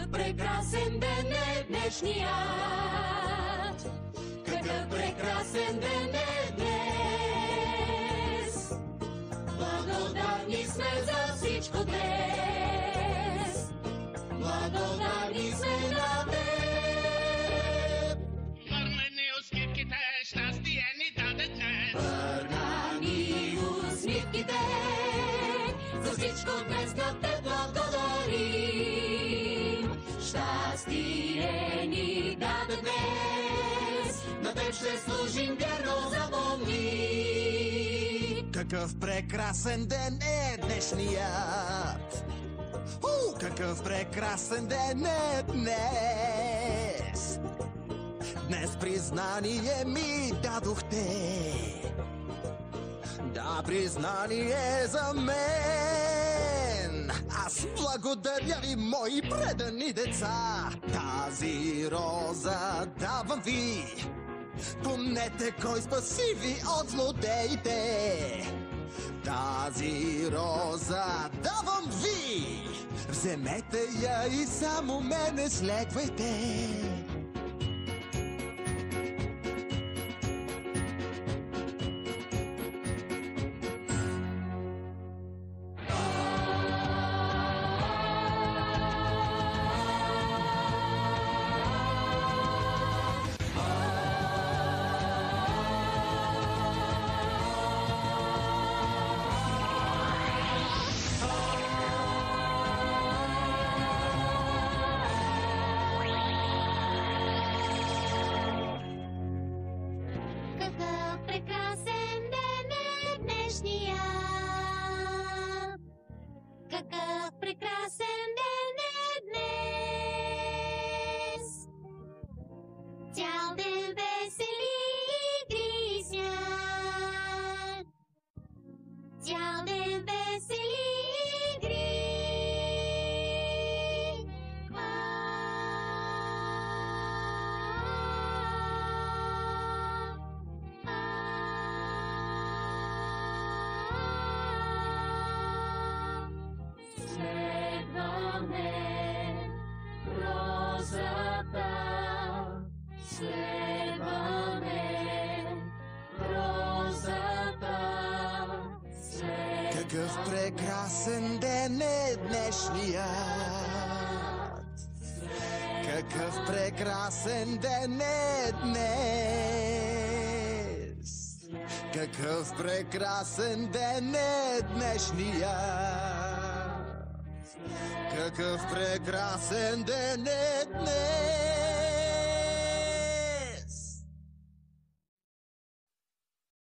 Какъв прекрасен ден е днешният! Какъв прекрасен ден е днес! Благодарни сме за всичко днес! Благодарни сме на теб! Върна ни усмивките, щастие ни даде днес! Върна ни усмивките, за всичко днес на теб благодарим! Щастие ни даде днес, на теб ще служим вярно, запомни! Какъв прекрасен ден е днешният! Какъв прекрасен ден е днес! Днес признание ми дадохте. Да, признание за мен. Аз благодаря ви, мои предани деца. Тази роза давам ви. Помнете кой спаси ви от злодеите. Тази роза давам ви. Вземете я и само мене следвайте. Какъв прекрасен ден е днес! Цял ден весели игри свят! Цял ден весели игри! Следваме розата, следваме розата, следваме. Какъв прекрасен ден е днешният! Какъв прекрасен ден е днес! Какъв прекрасен ден е днешният! Какъв прекрасен ден е днес!